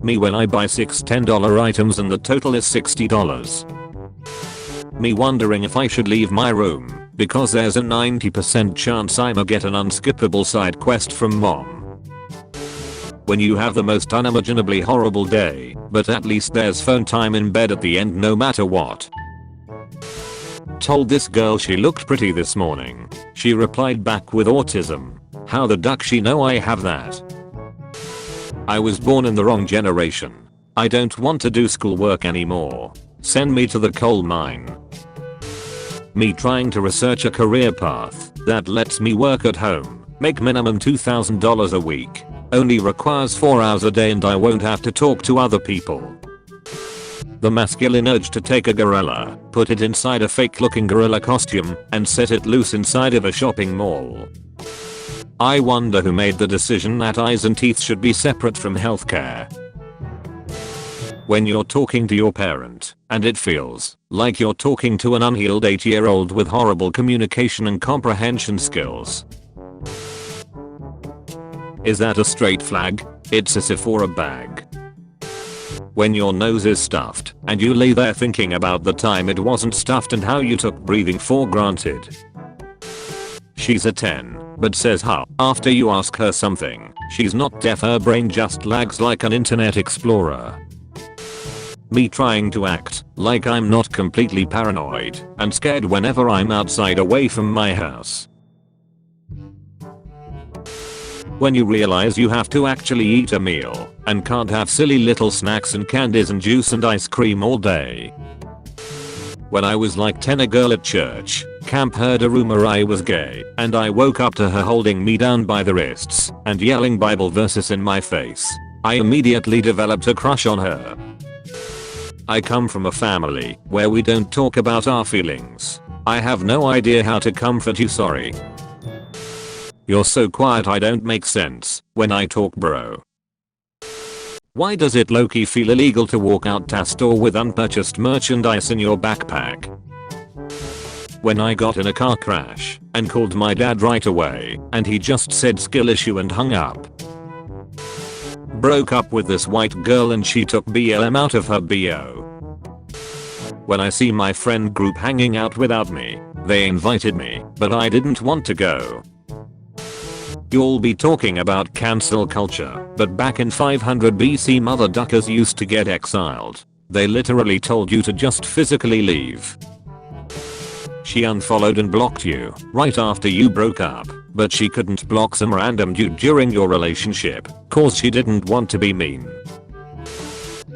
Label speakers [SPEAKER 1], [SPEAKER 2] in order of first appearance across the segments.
[SPEAKER 1] Me when I buy 6 $10 items and the total is $60. Me wondering if I should leave my room because there's a 90% chance I'ma get an unskippable side quest from mom. When you have the most unimaginably horrible day, but at least there's phone time in bed at the end no matter what. Told this girl she looked pretty this morning. She replied back with autism. How the duck she know I have that? I was born in the wrong generation. I don't want to do schoolwork anymore. Send me to the coal mine. Me trying to research a career path that lets me work at home, make minimum $2,000 a week, only requires 4 hours a day and I won't have to talk to other people. The masculine urge to take a gorilla, put it inside a fake looking gorilla costume, and set it loose inside of a shopping mall. I wonder who made the decision that eyes and teeth should be separate from healthcare. When you're talking to your parent, and it feels like you're talking to an unhealed 8-year-old with horrible communication and comprehension skills. Is that a straight flag? It's as if or a bag. When your nose is stuffed, and you lay there thinking about the time it wasn't stuffed and how you took breathing for granted. She's a 10, but says how, after you ask her something, she's not deaf, her brain just lags like an internet explorer. Me trying to act like I'm not completely paranoid and scared whenever I'm outside away from my house. When you realize you have to actually eat a meal and can't have silly little snacks and candies and juice and ice cream all day. When I was like 10, a girl at church camp heard a rumor I was gay and I woke up to her holding me down by the wrists and yelling Bible verses in my face. I immediately developed a crush on her. I come from a family where we don't talk about our feelings. I have no idea how to comfort you, sorry. You're so quiet I don't make sense when I talk, bro. Why does it low-key feel illegal to walk out to a store with unpurchased merchandise in your backpack? When I got in a car crash and called my dad right away and he just said skill issue and hung up. Broke up with this white girl and she took BLM out of her BO. When I see my friend group hanging out without me, they invited me, but I didn't want to go. You'll be talking about cancel culture, but back in 500 BC mother duckers used to get exiled. They literally told you to just physically leave. She unfollowed and blocked you right after you broke up, but she couldn't block some random dude during your relationship cause she didn't want to be mean.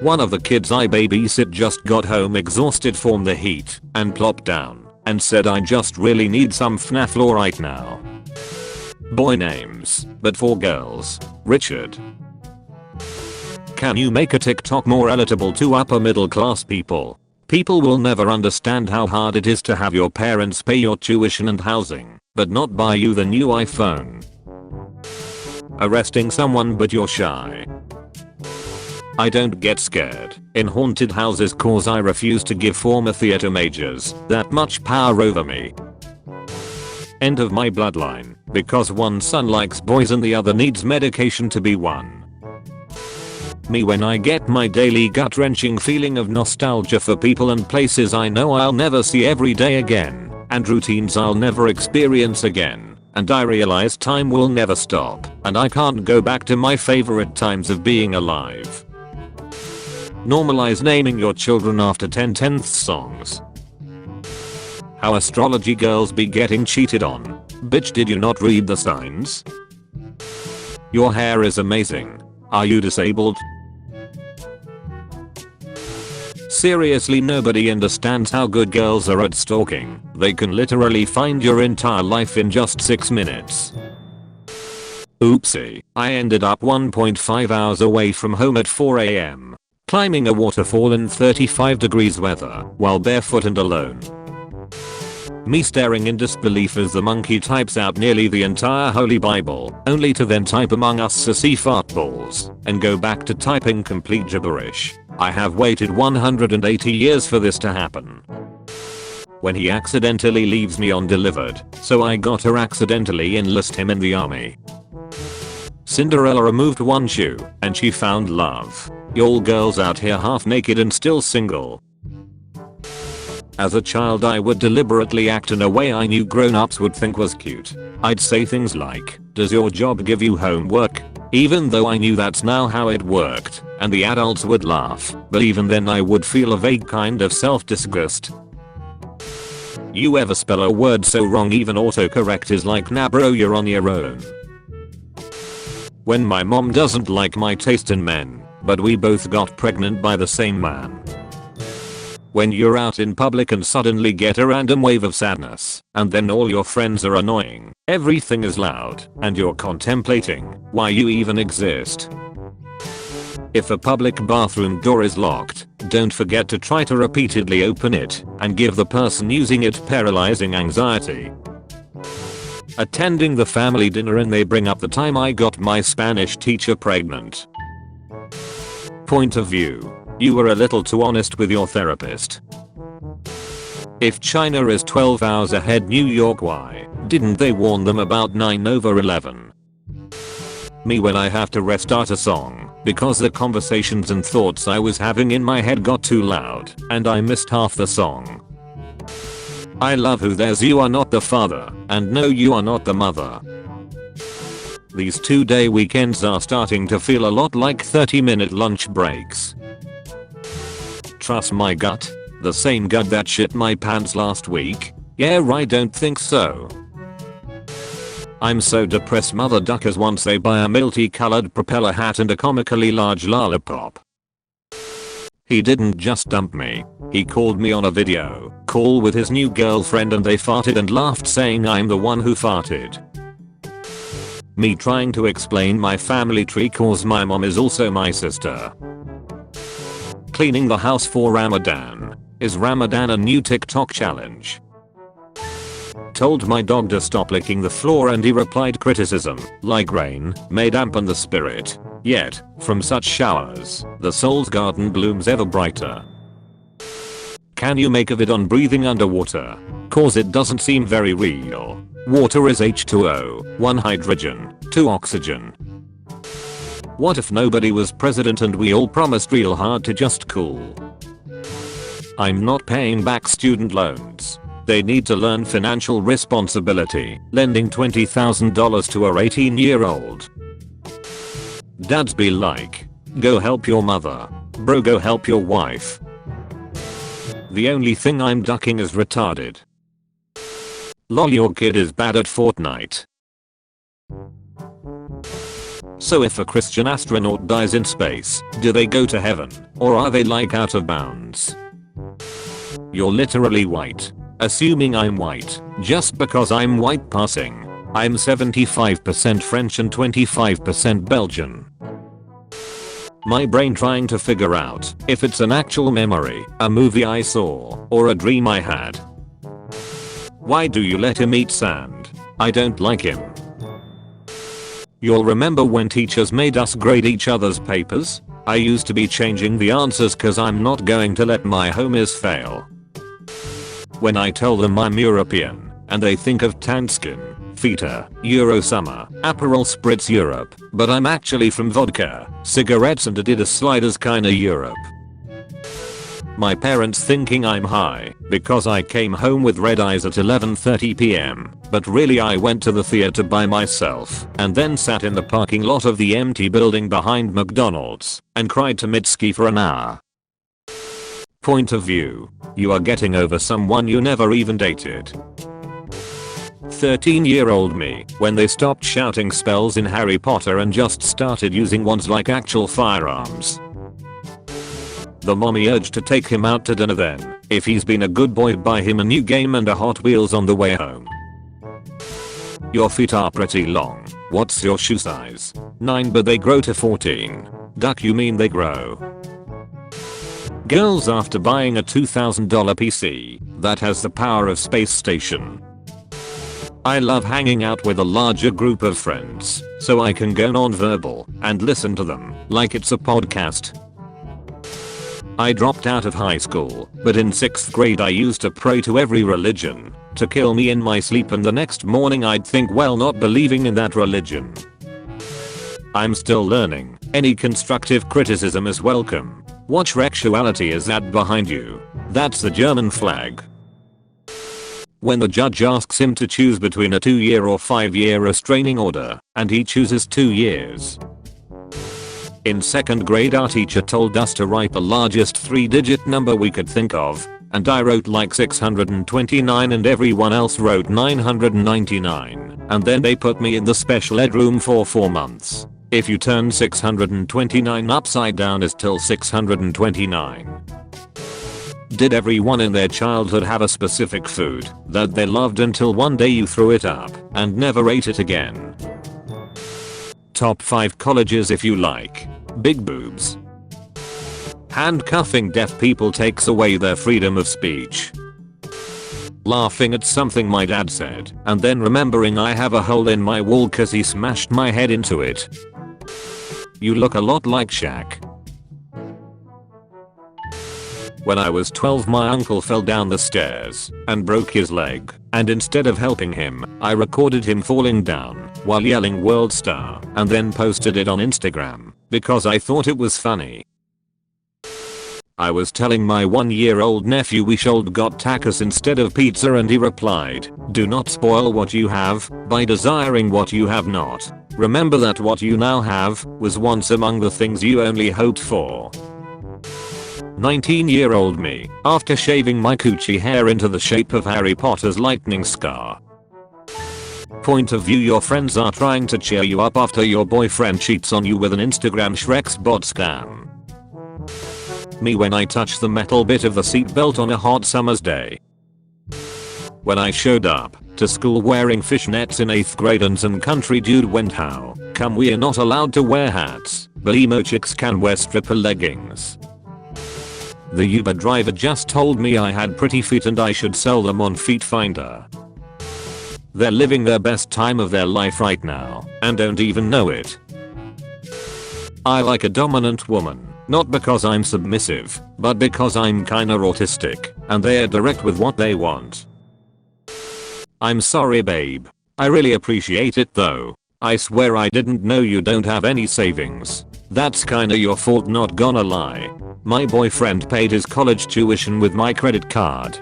[SPEAKER 1] One of the kids I babysit just got home exhausted from the heat and plopped down and said, I just really need some FNAF right now. Boy names, but for girls, Richard. Can you make a TikTok more relatable to upper middle class people? People will never understand how hard it is to have your parents pay your tuition and housing, but not buy you the new iPhone. Arresting someone but you're shy. I don't get scared in haunted houses cause I refuse to give former theater majors that much power over me. End of my bloodline because one son likes boys and the other needs medication to be one. Me when I get my daily gut-wrenching feeling of nostalgia for people and places I know I'll never see every day again, and routines I'll never experience again, and I realize time will never stop, and I can't go back to my favorite times of being alive. Normalize naming your children after 10/10 songs. How astrology girls be getting cheated on. Bitch, did you not read the signs? Your hair is amazing. Are you disabled? Seriously, nobody understands how good girls are at stalking. They can literally find your entire life in just 6 minutes. Oopsie, I ended up 1.5 hours away from home at 4 AM. Climbing a waterfall in 35 degrees weather while barefoot and alone. Me staring in disbelief as the monkey types out nearly the entire Holy Bible, only to then type Among Us sissy fartballs and go back to typing complete gibberish. I have waited 180 years for this to happen. When he accidentally leaves me undelivered, so I got her accidentally enlist him in the army. Cinderella removed one shoe and she found love. Y'all girls out here half naked and still single. As a child I would deliberately act in a way I knew grown-ups would think was cute. I'd say things like, "Does your job give you homework?" Even though I knew that's now how it worked, and the adults would laugh, but even then I would feel a vague kind of self-disgust. You ever spell a word so wrong even autocorrect is like, nah bro, you're on your own. When my mom doesn't like my taste in men, but we both got pregnant by the same man. When you're out in public and suddenly get a random wave of sadness, and then all your friends are annoying, everything is loud, and you're contemplating why you even exist. If a public bathroom door is locked, don't forget to try to repeatedly open it and give the person using it paralyzing anxiety. Attending the family dinner and they bring up the time I got my Spanish teacher pregnant. Point of view. You were a little too honest with your therapist. If China is 12 hours ahead New York, why didn't they warn them about 9/11? Me when I have to restart a song because the conversations and thoughts I was having in my head got too loud and I missed half the song. I love who there's you are not the father and no you are not the mother. These 2-day weekends are starting to feel a lot like 30-minute lunch breaks. Trust my gut? The same gut that shit my pants last week? Yeah, I don't think so. I'm so depressed mother duckers once they buy a multi-colored propeller hat and a comically large lollipop. He didn't just dump me, he called me on a video call with his new girlfriend and they farted and laughed saying I'm the one who farted. Me trying to explain my family tree cause my mom is also my sister. Cleaning the house for Ramadan. Is Ramadan a new TikTok challenge? Told my dog to stop licking the floor and he replied criticism, like rain, may dampen the spirit. Yet, from such showers, the soul's garden blooms ever brighter. Can you make a vid on breathing underwater? Cause it doesn't seem very real. Water is H2O, 1 hydrogen, 2 oxygen. What if nobody was president and we all promised real hard to just cool? I'm not paying back student loans. They need to learn financial responsibility, lending $20,000 to a 18-year-old. Dads be like, go help your mother. Bro, go help your wife. The only thing I'm ducking is retarded. Lol, your kid is bad at Fortnite. So if a Christian astronaut dies in space, do they go to heaven, or are they like out of bounds? You're literally white. Assuming I'm white, just because I'm white passing. I'm 75% French and 25% Belgian. My brain trying to figure out if it's an actual memory, a movie I saw, or a dream I had. Why do you let him eat sand? I don't like him. You'll remember when teachers made us grade each other's papers? I used to be changing the answers cause I'm not going to let my homies fail. When I tell them I'm European, and they think of Tanskin, Feta, Eurosummer, Aperol Spritz Europe, but I'm actually from vodka, cigarettes and Adidas sliders kinda Europe. My parents thinking I'm high because I came home with red eyes at 11:30 p.m. But really I went to the theater by myself and then sat in the parking lot of the empty building behind McDonald's and cried to Mitski for an hour. Point of view. You are getting over someone you never even dated. 13-year-old me when they stopped shouting spells in Harry Potter and just started using wands like actual firearms. The mommy urged to take him out to dinner then, if he's been a good boy buy him a new game and a Hot Wheels on the way home. Your feet are pretty long. What's your shoe size? 9 but they grow to 14. Duck, you mean they grow? Girls after buying a $2,000 PC that has the power of space station. I love hanging out with a larger group of friends so I can go non-verbal and listen to them like it's a podcast. I dropped out of high school, but in 6th grade I used to pray to every religion to kill me in my sleep and the next morning I'd think well not believing in that religion. I'm still learning Any constructive criticism is welcome. What sexuality is that behind you? That's the German flag. When the judge asks him to choose between a 2-year or 5-year restraining order, and he chooses 2 years. In 2nd grade our teacher told us to write the largest 3-digit number we could think of, and I wrote like 629 and everyone else wrote 999, and then they put me in the special ed room for 4 months. If you turn 629 upside down is still 629. Did everyone in their childhood have a specific food that they loved until one day you threw it up and never ate it again? Top 5 colleges if you like. Big boobs. Handcuffing deaf people takes away their freedom of speech. Laughing at something my dad said and then remembering I have a hole in my wall cause he smashed my head into it. You look a lot like Shaq. When I was 12 my uncle fell down the stairs and broke his leg, and instead of helping him, I recorded him falling down while yelling world star and then posted it on Instagram because I thought it was funny. I was telling my 1-year-old nephew we should got tacos instead of pizza and he replied, "Do not spoil what you have by desiring what you have not. Remember that what you now have was once among the things you only hoped for." 19-year-old me, after shaving my coochie hair into the shape of Harry Potter's lightning scar. Point of view: your friends are trying to cheer you up after your boyfriend cheats on you with an Instagram Shrek's bot scam. Me when I touch the metal bit of the seatbelt on a hot summer's day. When I showed up to school wearing fishnets in 8th grade and some country dude went, "How come we're not allowed to wear hats, but emo chicks can wear stripper leggings?" The Uber driver just told me I had pretty feet and I should sell them on Feet Finder. They're living their best time of their life right now and don't even know it. I like a dominant woman, not because I'm submissive, but because I'm kinda autistic and they're direct with what they want. I'm sorry babe. I really appreciate it though. I swear I didn't know you don't have any savings. That's kinda your fault, not gonna lie. My boyfriend paid his college tuition with my credit card.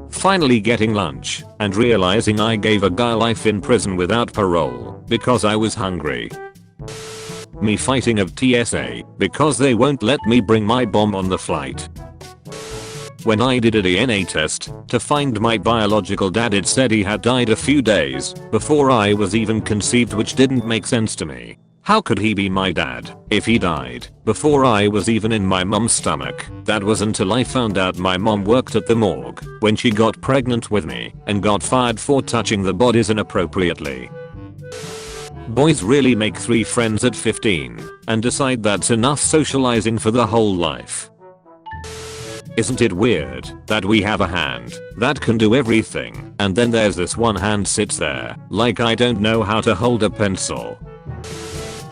[SPEAKER 1] Finally getting lunch and realizing I gave a guy life in prison without parole because I was hungry. Me fighting of TSA because they won't let me bring my bomb on the flight. When I did a DNA test to find my biological dad, it said he had died a few days before I was even conceived, which didn't make sense to me. How could he be my dad if he died before I was even in my mom's stomach? That was until I found out my mom worked at the morgue when she got pregnant with me and got fired for touching the bodies inappropriately. Boys really make 3 friends at 15 and decide that's enough socializing for the whole life. Isn't it weird that we have a hand that can do everything and then there's this one hand sits there like I don't know how to hold a pencil?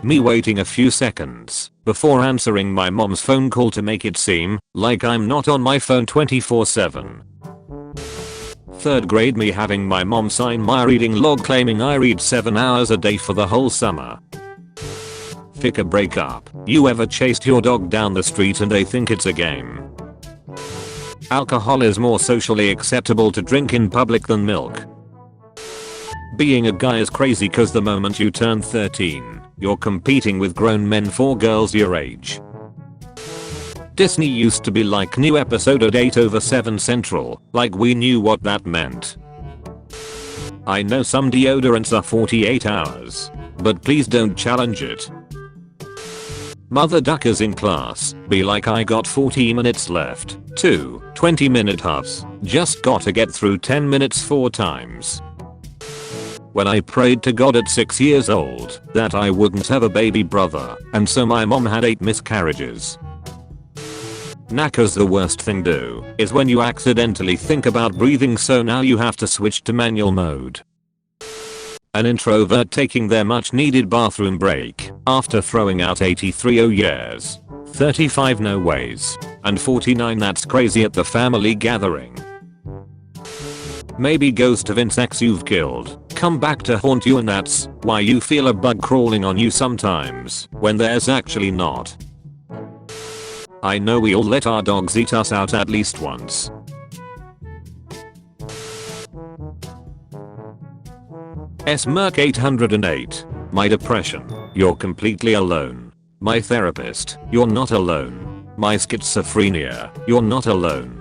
[SPEAKER 1] Me waiting a few seconds before answering my mom's phone call to make it seem like I'm not on my phone 24/7. 3rd grade me having my mom sign my reading log claiming I read 7 hours a day for the whole summer. Fic a breakup. You ever chased your dog down the street and they think it's a game? Alcohol is more socially acceptable to drink in public than milk. Being a guy is crazy cause the moment you turn 13, you're competing with grown men for girls your age. Disney used to be like new episode at 8/7 Central, like we knew what that meant. I know some deodorants are 48 hours, but please don't challenge it. Mother duckers in class be like, I got 40 minutes left. 2 20-minute huffs. Just gotta get through 10 minutes 4 times. When I prayed to God at 6 years old that I wouldn't have a baby brother, and so my mom had 8 miscarriages. Knacker's the worst thing do is when you accidentally think about breathing, so now you have to switch to manual mode. An introvert taking their much needed bathroom break after throwing out 83 oh years, 35 no ways, and 49 that's crazy at the family gathering. Maybe ghost of insects you've killed come back to haunt you, and that's why you feel a bug crawling on you sometimes when there's actually not. I know we all let our dogs eat us out at least once. Merc 808. My depression, you're completely alone. My therapist, you're not alone. My schizophrenia, you're not alone.